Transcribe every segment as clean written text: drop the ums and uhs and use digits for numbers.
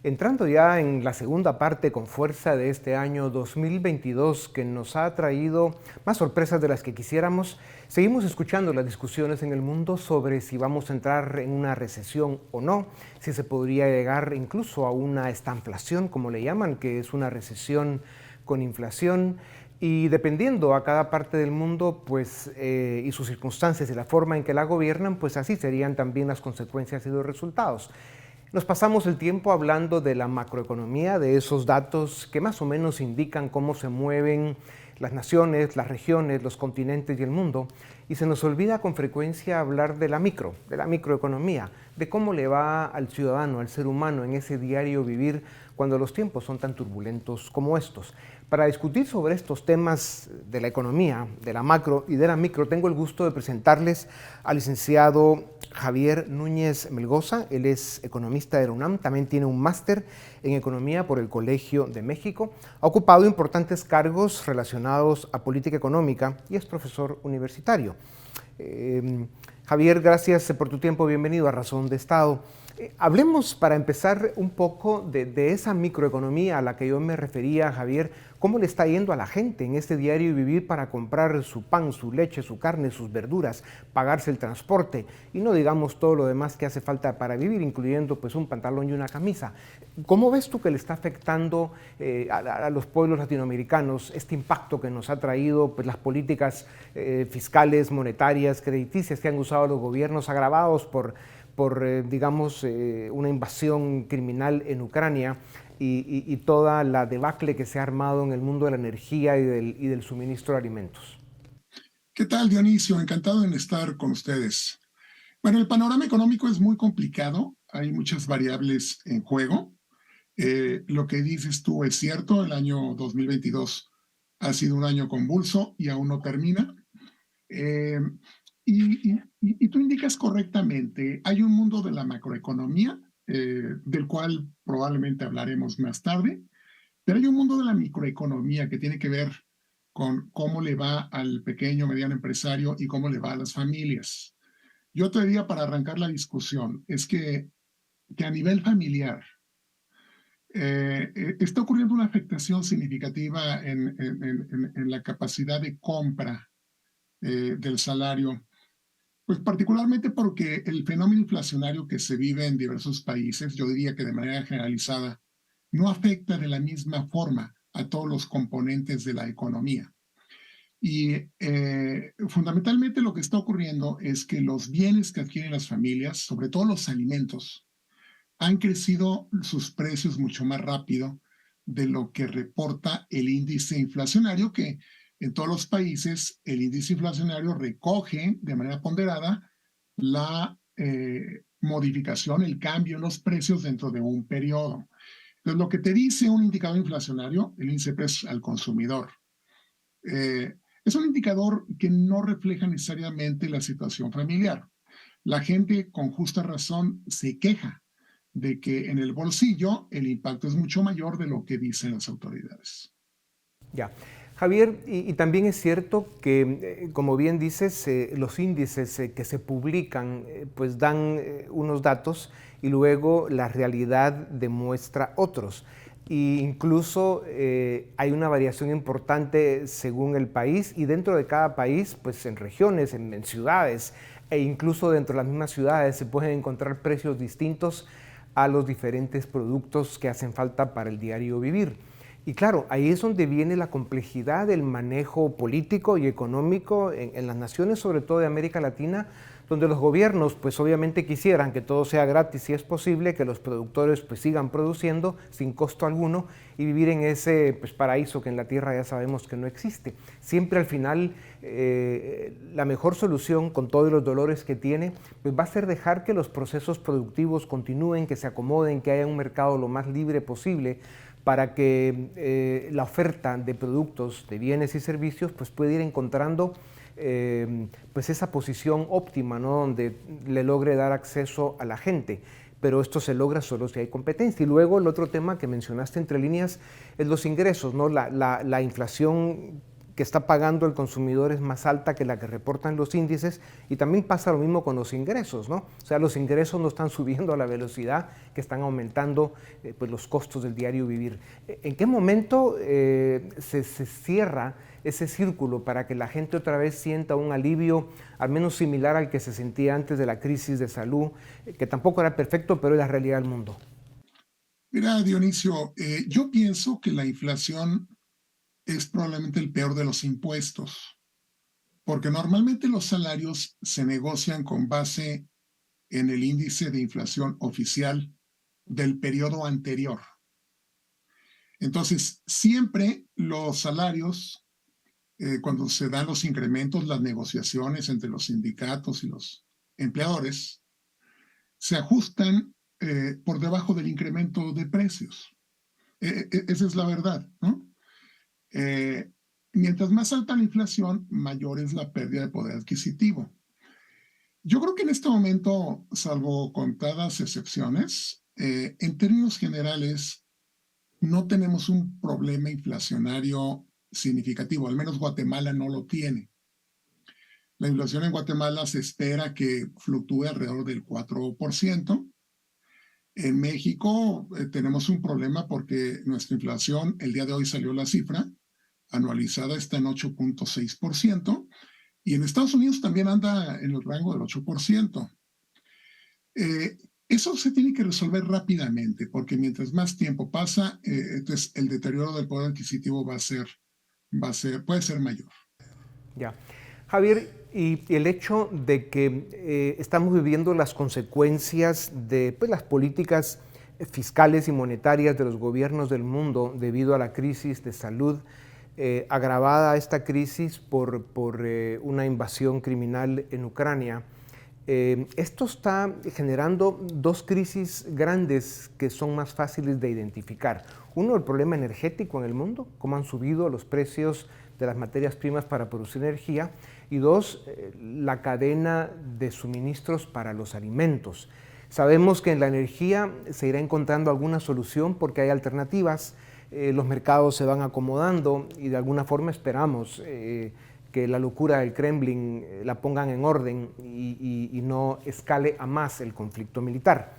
Entrando ya en la segunda parte con fuerza de este año 2022 que nos ha traído más sorpresas de las que quisiéramos, seguimos escuchando las discusiones en el mundo sobre si vamos a entrar en una recesión o no, si se podría llegar incluso a una estanflación, como le llaman, que es una recesión con inflación. Y dependiendo a cada parte del mundo pues, y sus circunstancias y la forma en que la gobiernan, pues así serían también las consecuencias y los resultados. Nos pasamos el tiempo hablando de la macroeconomía, de esos datos que más o menos indican cómo se mueven las naciones, las regiones, los continentes y el mundo, y se nos olvida con frecuencia hablar de la microeconomía, de cómo le va al ciudadano, al ser humano en ese diario vivir cuando los tiempos son tan turbulentos como estos. Para discutir sobre estos temas de la economía, de la macro y de la micro, tengo el gusto de presentarles al licenciado Javier Núñez Melgoza. Él es economista de la UNAM, también tiene un máster en economía por el Colegio de México, ha ocupado importantes cargos relacionados a política económica y es profesor universitario. Javier, gracias por tu tiempo, bienvenido a Razón de Estado. Hablemos para empezar un poco de esa microeconomía a la que yo me refería, Javier. ¿Cómo le está yendo a la gente en este diario vivir para comprar su pan, su leche, su carne, sus verduras, pagarse el transporte y no digamos todo lo demás que hace falta para vivir, incluyendo pues un pantalón y una camisa? ¿Cómo ves tú que le está afectando a los pueblos latinoamericanos este impacto que nos ha traído pues, las políticas fiscales, monetarias, crediticias que han usado los gobiernos agravados por digamos, una invasión criminal en Ucrania y toda la debacle que se ha armado en el mundo de la energía y del suministro de alimentos? ¿Qué tal, Dionisio? Encantado en estar con ustedes. Bueno, el panorama económico es muy complicado, hay muchas variables en juego. Lo que dices tú es cierto, el año 2022 ha sido un año convulso y aún no termina. Eh, y tú indicas correctamente, hay un mundo de la macroeconomía, del cual probablemente hablaremos más tarde, pero hay un mundo de la microeconomía que tiene que ver con cómo le va al pequeño, mediano empresario y cómo le va a las familias. Yo te diría para arrancar la discusión, es que a nivel familiar está ocurriendo una afectación significativa en la capacidad de compra del salario, pues particularmente porque el fenómeno inflacionario que se vive en diversos países, yo diría que de manera generalizada, no afecta de la misma forma a todos los componentes de la economía. Y fundamentalmente lo que está ocurriendo es que los bienes que adquieren las familias, sobre todo los alimentos, han crecido sus precios mucho más rápido de lo que reporta el índice inflacionario, que en todos los países el índice inflacionario recoge de manera ponderada la modificación, el cambio en los precios dentro de un periodo. Entonces, lo que te dice un indicador inflacionario, el índice de precios al consumidor, es un indicador que no refleja necesariamente la situación familiar. La gente con justa razón se queja de que en el bolsillo el impacto es mucho mayor de lo que dicen las autoridades. Ya. Javier, y también es cierto que, como bien dices, los índices que se publican pues dan unos datos y luego la realidad demuestra otros. Y incluso hay una variación importante según el país y dentro de cada país, pues en regiones, en ciudades e incluso dentro de las mismas ciudades se pueden encontrar precios distintos a los diferentes productos que hacen falta para el diario vivir. Y claro, ahí es donde viene la complejidad del manejo político y económico en las naciones, sobre todo de América Latina, donde los gobiernos pues obviamente quisieran que todo sea gratis si es posible, que los productores pues sigan produciendo sin costo alguno y vivir en ese pues, paraíso que en la tierra ya sabemos que no existe. Siempre al final la mejor solución con todos los dolores que tiene pues va a ser dejar que los procesos productivos continúen, que se acomoden, que haya un mercado lo más libre posible para que la oferta de productos, de bienes y servicios pues pueda ir encontrando pues esa posición óptima, ¿no? Donde le logre dar acceso a la gente. Pero esto se logra solo si hay competencia. Y luego el otro tema que mencionaste entre líneas es los ingresos, ¿no? La inflación que está pagando el consumidor es más alta que la que reportan los índices, y también pasa lo mismo con los ingresos, ¿no? O sea, los ingresos no están subiendo a la velocidad que están aumentando pues los costos del diario vivir. ¿En qué momento se cierra ese círculo para que la gente otra vez sienta un alivio, al menos similar al que se sentía antes de la crisis de salud, que tampoco era perfecto, pero es la realidad del mundo? Mira, Dionisio, yo pienso que la inflación es probablemente el peor de los impuestos, porque normalmente los salarios se negocian con base en el índice de inflación oficial del periodo anterior. Entonces, siempre los salarios, cuando se dan los incrementos, las negociaciones entre los sindicatos y los empleadores, se ajustan por debajo del incremento de precios. Esa es la verdad, ¿no? Eh, Mientras más alta la inflación, mayor es la pérdida de poder adquisitivo. Yo creo que en este momento, salvo contadas excepciones, en términos generales, no tenemos un problema inflacionario significativo, al menos Guatemala no lo tiene. La inflación en Guatemala se espera que fluctúe alrededor del 4%. En México tenemos un problema porque nuestra inflación, el día de hoy salió la cifra, anualizada está en 8.6%, y en Estados Unidos también anda en el rango del 8%. Eh, Eso se tiene que resolver rápidamente, porque mientras más tiempo pasa, entonces el deterioro del poder adquisitivo puede ser mayor. Ya. Javier, y el hecho de que estamos viviendo las consecuencias de pues, las políticas fiscales y monetarias de los gobiernos del mundo debido a la crisis de salud, agravada esta crisis por una invasión criminal en Ucrania. Esto está generando dos crisis grandes que son más fáciles de identificar. Uno, el problema energético en el mundo, cómo han subido los precios de las materias primas para producir energía. Y dos, la cadena de suministros para los alimentos. Sabemos que en la energía se irá encontrando alguna solución porque hay alternativas, los mercados se van acomodando y de alguna forma esperamos que la locura del Kremlin la pongan en orden y no escale a más el conflicto militar.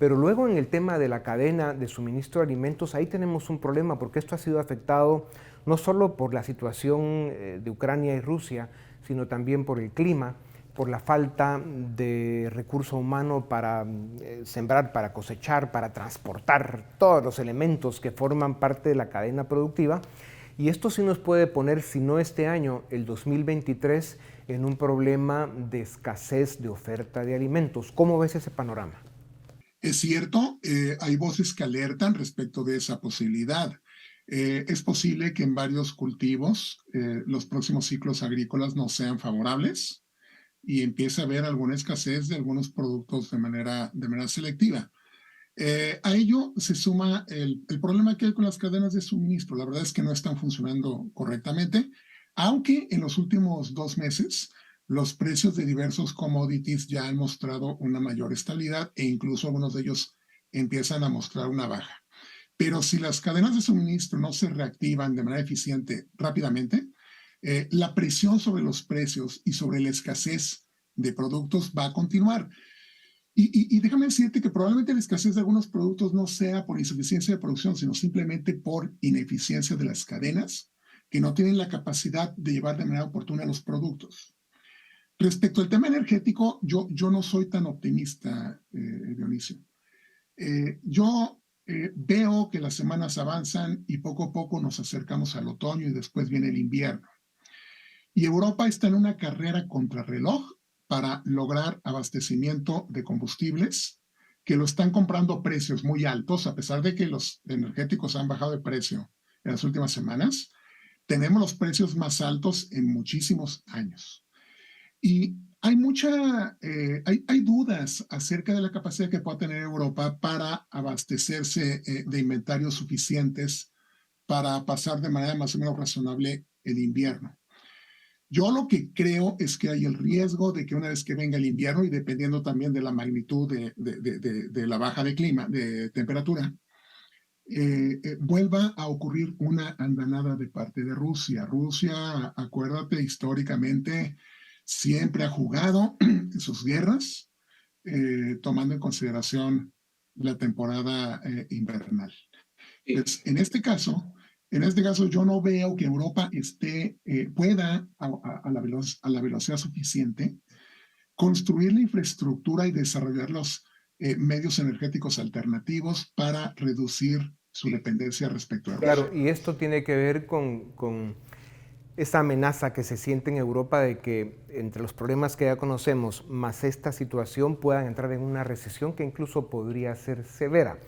Pero luego en el tema de la cadena de suministro de alimentos, ahí tenemos un problema porque esto ha sido afectado no solo por la situación de Ucrania y Rusia, sino también por el clima, por la falta de recurso humano para sembrar, para cosechar, para transportar todos los elementos que forman parte de la cadena productiva. Y esto sí nos puede poner, si no este año, el 2023, en un problema de escasez de oferta de alimentos. ¿Cómo ves ese panorama? Es cierto, hay voces que alertan respecto de esa posibilidad. Es posible que en varios cultivos los próximos ciclos agrícolas no sean favorables y empiece a haber alguna escasez de algunos productos de manera selectiva. A ello se suma el problema que hay con las cadenas de suministro. La verdad es que no están funcionando correctamente, aunque en los últimos 2 meses los precios de diversos commodities ya han mostrado una mayor estabilidad e incluso algunos de ellos empiezan a mostrar una baja. Pero si las cadenas de suministro no se reactivan de manera eficiente rápidamente, la presión sobre los precios y sobre la escasez de productos va a continuar. Y déjame decirte que probablemente la escasez de algunos productos no sea por insuficiencia de producción, sino simplemente por ineficiencia de las cadenas que no tienen la capacidad de llevar de manera oportuna los productos. Respecto al tema energético, yo no soy tan optimista, Dionisio. Yo veo que las semanas avanzan y poco a poco nos acercamos al otoño y después viene el invierno. Y Europa está en una carrera contrarreloj para lograr abastecimiento de combustibles que lo están comprando a precios muy altos, a pesar de que los energéticos han bajado de precio en las últimas semanas. Tenemos los precios más altos en muchísimos años. Y hay dudas acerca de la capacidad que pueda tener Europa para abastecerse de inventarios suficientes para pasar de manera más o menos razonable el invierno. Yo lo que creo es que hay el riesgo de que una vez que venga el invierno y dependiendo también de la magnitud de la baja de clima, de temperatura, vuelva a ocurrir una andanada de parte de Rusia. Rusia, acuérdate, históricamente siempre ha jugado sus guerras tomando en consideración la temporada invernal. Pues en este caso yo no veo que Europa pueda a la velocidad suficiente construir la infraestructura y desarrollar los medios energéticos alternativos para reducir su dependencia respecto a Rusia. Claro, y esto tiene que ver con esa amenaza que se siente en Europa de que entre los problemas que ya conocemos, más esta situación, puedan entrar en una recesión que incluso podría ser severa.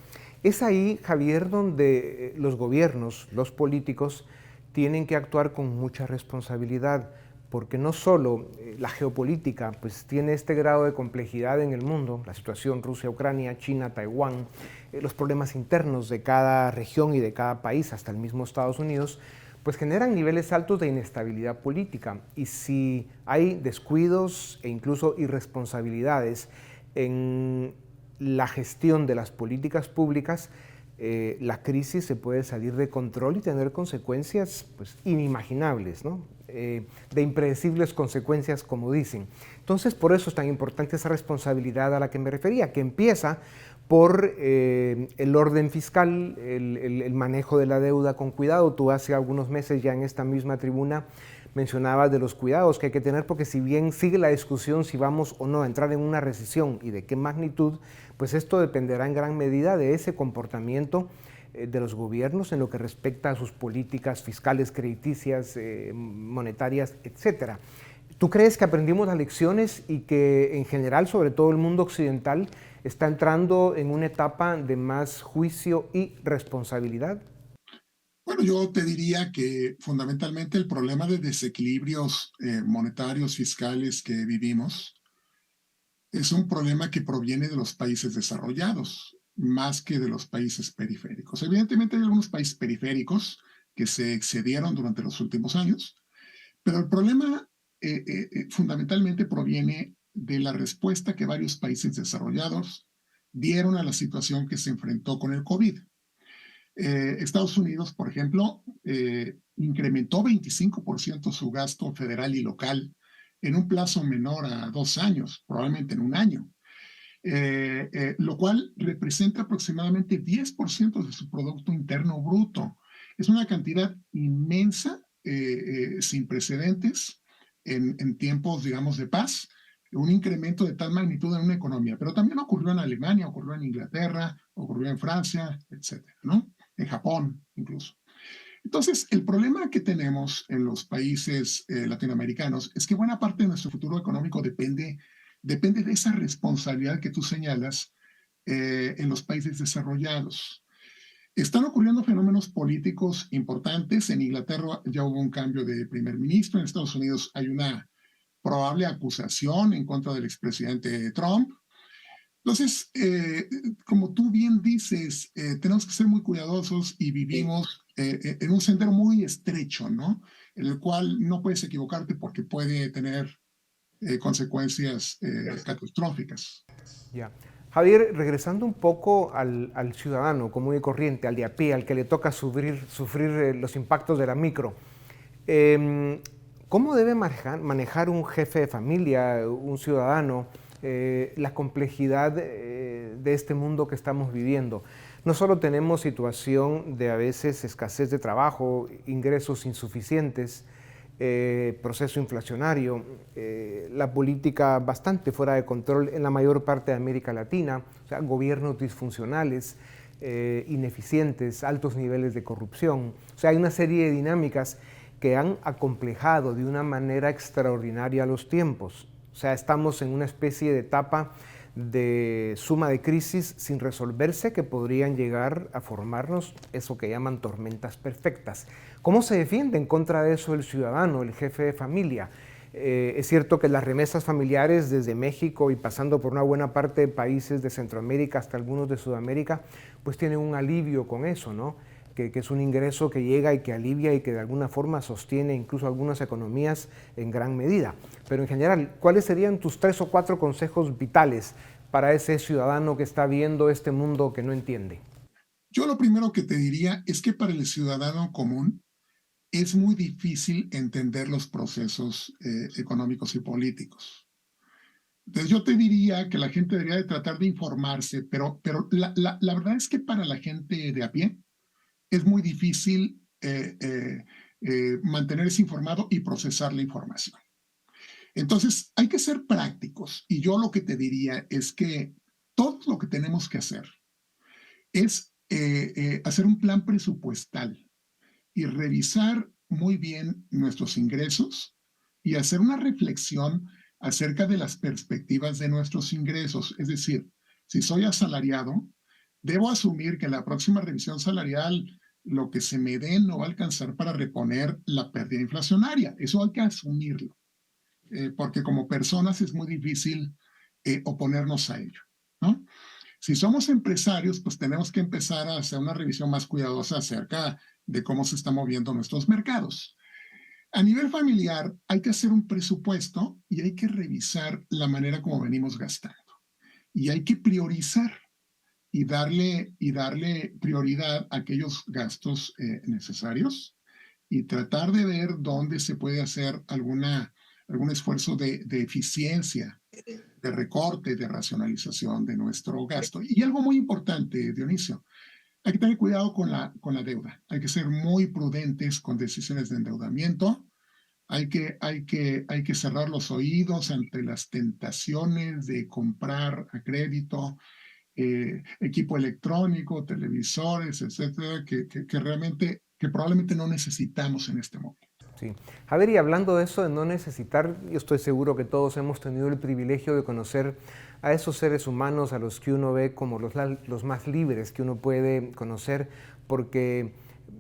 Es ahí, Javier, donde los gobiernos, los políticos, tienen que actuar con mucha responsabilidad, porque no solo la geopolítica pues, tiene este grado de complejidad en el mundo, la situación Rusia, Ucrania, China, Taiwán, los problemas internos de cada región y de cada país, hasta el mismo Estados Unidos, pues generan niveles altos de inestabilidad política. Y si hay descuidos e incluso irresponsabilidades en la gestión de las políticas públicas, la crisis se puede salir de control y tener consecuencias pues, inimaginables, ¿no? De impredecibles consecuencias, como dicen. Entonces, por eso es tan importante esa responsabilidad a la que me refería, que empieza por el orden fiscal, el manejo de la deuda con cuidado. Tú hace algunos meses ya en esta misma tribuna mencionabas de los cuidados que hay que tener, porque si bien sigue la discusión si vamos o no a entrar en una recesión y de qué magnitud, pues esto dependerá en gran medida de ese comportamiento de los gobiernos en lo que respecta a sus políticas fiscales, crediticias, monetarias, etcétera. ¿Tú crees que aprendimos las lecciones y que en general, sobre todo el mundo occidental, está entrando en una etapa de más juicio y responsabilidad? Bueno, yo te diría que fundamentalmente el problema de desequilibrios monetarios, fiscales que vivimos es un problema que proviene de los países desarrollados, más que de los países periféricos. Evidentemente hay algunos países periféricos que se excedieron durante los últimos años, pero el problema fundamentalmente proviene de la respuesta que varios países desarrollados dieron a la situación que se enfrentó con el COVID. Estados Unidos, por ejemplo, incrementó 25% su gasto federal y local en un plazo menor a 2 años, probablemente en un año, lo cual representa aproximadamente 10% de su Producto Interno Bruto. Es una cantidad inmensa, sin precedentes en tiempos, digamos, de paz, un incremento de tal magnitud en una economía. Pero también ocurrió en Alemania, ocurrió en Inglaterra, ocurrió en Francia, etcétera, ¿no? En Japón incluso. Entonces, el problema que tenemos en los países latinoamericanos es que buena parte de nuestro futuro económico depende de esa responsabilidad que tú señalas en los países desarrollados. Están ocurriendo fenómenos políticos importantes. En Inglaterra ya hubo un cambio de primer ministro. En Estados Unidos hay una probable acusación en contra del expresidente Trump. Entonces, como tú bien dices, tenemos que ser muy cuidadosos y vivimos en un sendero muy estrecho, ¿no? En el cual no puedes equivocarte porque puede tener consecuencias catastróficas. Ya. Javier, regresando un poco al ciudadano común y corriente, al de a pie, al que le toca sufrir los impactos de la micro, ¿cómo debe manejar un jefe de familia, un ciudadano, la complejidad de este mundo que estamos viviendo? No solo tenemos situación de a veces escasez de trabajo, ingresos insuficientes, proceso inflacionario, la política bastante fuera de control en la mayor parte de América Latina, o sea, gobiernos disfuncionales, ineficientes, altos niveles de corrupción. O sea, hay una serie de dinámicas que han acomplejado de una manera extraordinaria los tiempos. O sea, estamos en una especie de etapa de suma de crisis sin resolverse que podrían llegar a formarnos eso que llaman tormentas perfectas. ¿Cómo se defiende en contra de eso el ciudadano, el jefe de familia? Es cierto que las remesas familiares desde México y pasando por una buena parte de países de Centroamérica hasta algunos de Sudamérica, pues tienen un alivio con eso, ¿no? Que es un ingreso que llega y que alivia y que de alguna forma sostiene incluso algunas economías en gran medida. Pero en general, ¿cuáles serían tus 3 o 4 consejos vitales para ese ciudadano que está viendo este mundo que no entiende? Yo lo primero que te diría es que para el ciudadano común es muy difícil entender los procesos económicos y políticos. Entonces yo te diría que la gente debería de tratar de informarse, pero la verdad es que para la gente de a pie es muy difícil mantenerse informado y procesar la información. Entonces hay que ser prácticos y yo lo que te diría es que todo lo que tenemos que hacer es hacer un plan presupuestal y revisar muy bien nuestros ingresos y hacer una reflexión acerca de las perspectivas de nuestros ingresos. Es decir, si soy asalariado, debo asumir que en la próxima revisión salarial lo que se me dé no va a alcanzar para reponer la pérdida inflacionaria. Eso hay que asumirlo, porque como personas es muy difícil oponernos a ello, ¿no? Si somos empresarios, pues tenemos que empezar a hacer una revisión más cuidadosa acerca de cómo se están moviendo nuestros mercados. A nivel familiar, hay que hacer un presupuesto y hay que revisar la manera como venimos gastando. Y hay que priorizar y darle prioridad a aquellos gastos necesarios y tratar de ver dónde se puede hacer algún esfuerzo de eficiencia, de recorte, de racionalización de nuestro gasto. Y algo muy importante, Dionisio, hay que tener cuidado con la deuda. Hay que ser muy prudentes con decisiones de endeudamiento. Hay que cerrar los oídos ante las tentaciones de comprar a crédito equipo electrónico, televisores, etcétera, que realmente, que probablemente no necesitamos en este momento. Sí. Javier, y hablando de eso de no necesitar, yo estoy seguro que todos hemos tenido el privilegio de conocer a esos seres humanos a los que uno ve como los más libres que uno puede conocer, porque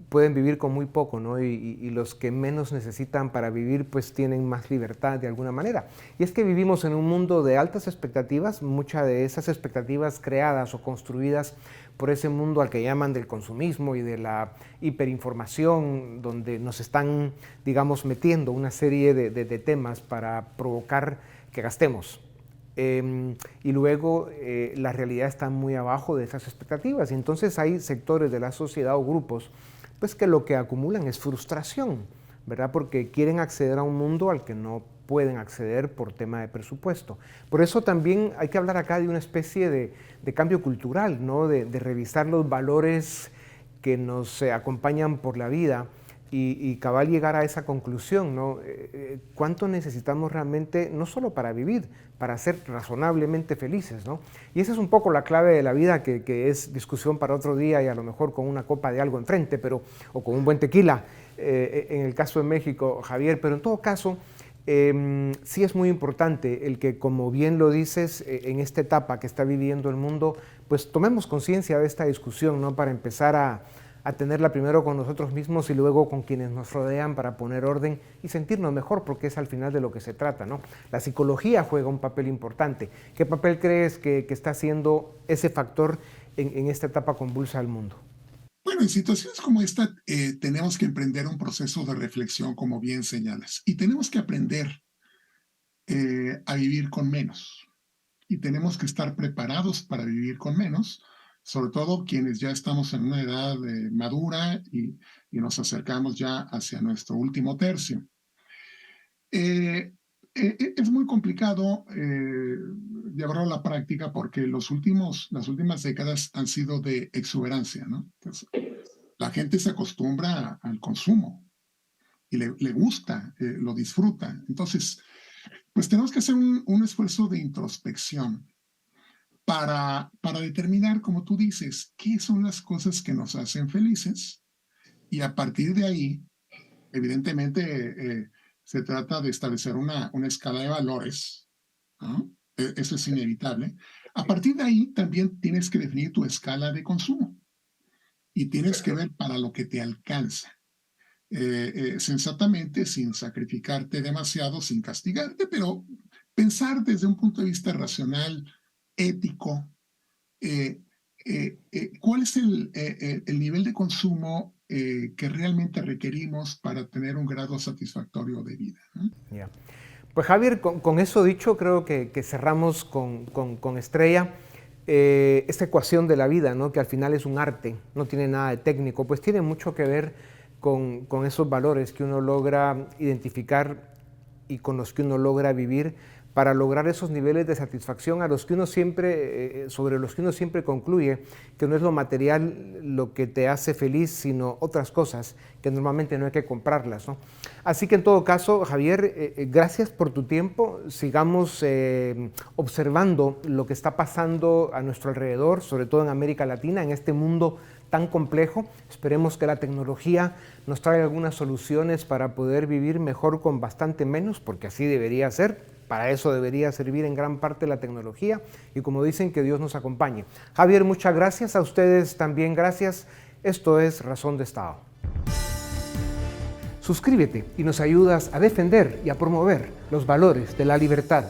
pueden vivir con muy poco, ¿no? Y los que menos necesitan para vivir, pues tienen más libertad de alguna manera. Y es que vivimos en un mundo de altas expectativas, muchas de esas expectativas creadas o construidas por ese mundo al que llaman del consumismo y de la hiperinformación, donde nos están, digamos, metiendo una serie de temas para provocar que gastemos. Y luego la realidad está muy abajo de esas expectativas. Y entonces hay sectores de la sociedad o grupos pues que lo que acumulan es frustración, ¿verdad? Porque quieren acceder a un mundo al que no pueden acceder por tema de presupuesto. Por eso también hay que hablar acá de una especie de cambio cultural, ¿no? De revisar los valores que nos acompañan por la vida y cabal llegar a esa conclusión, ¿no? ¿Cuánto necesitamos realmente, no solo para vivir, para ser razonablemente felices, ¿no? Y esa es un poco la clave de la vida, que es discusión para otro día y a lo mejor con una copa de algo enfrente, o con un buen tequila, en el caso de México, Javier, pero en todo caso, sí es muy importante el que, como bien lo dices, en esta etapa que está viviendo el mundo, pues tomemos conciencia de esta discusión, ¿no? Para empezar a tenerla primero con nosotros mismos y luego con quienes nos rodean para poner orden y sentirnos mejor, porque es al final de lo que se trata, ¿no? La psicología juega un papel importante. ¿Qué papel crees que está haciendo ese factor en esta etapa convulsa del mundo? Bueno, en situaciones como esta tenemos que emprender un proceso de reflexión, como bien señalas, y tenemos que aprender a vivir con menos. Y tenemos que estar preparados para vivir con menos, sobre todo quienes ya estamos en una edad madura y nos acercamos ya hacia nuestro último tercio. Es muy complicado llevarlo a la práctica porque las últimas décadas han sido de exuberancia, ¿no? Entonces, la gente se acostumbra al consumo y le gusta, lo disfruta. Entonces, pues tenemos que hacer un esfuerzo de introspección para determinar, como tú dices, qué son las cosas que nos hacen felices y a partir de ahí, evidentemente, se trata de establecer una escala de valores, ¿no? Eso es inevitable. A partir de ahí, también tienes que definir tu escala de consumo y tienes que ver para lo que te alcanza. Sensatamente, sin sacrificarte demasiado, sin castigarte, pero pensar desde un punto de vista racional, ético, ¿cuál es el nivel de consumo que realmente requerimos para tener un grado satisfactorio de vida, ¿no? Yeah. Pues Javier, con eso dicho, creo que cerramos con Estrella. esta ecuación de la vida, ¿no? Que al final es un arte, no tiene nada de técnico, pues tiene mucho que ver con esos valores que uno logra identificar y con los que uno logra vivir para lograr esos niveles de satisfacción a los que uno siempre, sobre los que uno siempre concluye que no es lo material lo que te hace feliz, sino otras cosas que normalmente no hay que comprarlas, ¿no? Así que en todo caso, Javier, gracias por tu tiempo. Sigamos observando lo que está pasando a nuestro alrededor, sobre todo en América Latina, en este mundo tan complejo. Esperemos que la tecnología nos traiga algunas soluciones para poder vivir mejor con bastante menos, porque así debería ser. Para eso debería servir en gran parte la tecnología y, como dicen, que Dios nos acompañe. Javier, muchas gracias. A ustedes también gracias. Esto es Razón de Estado. Suscríbete y nos ayudas a defender y a promover los valores de la libertad.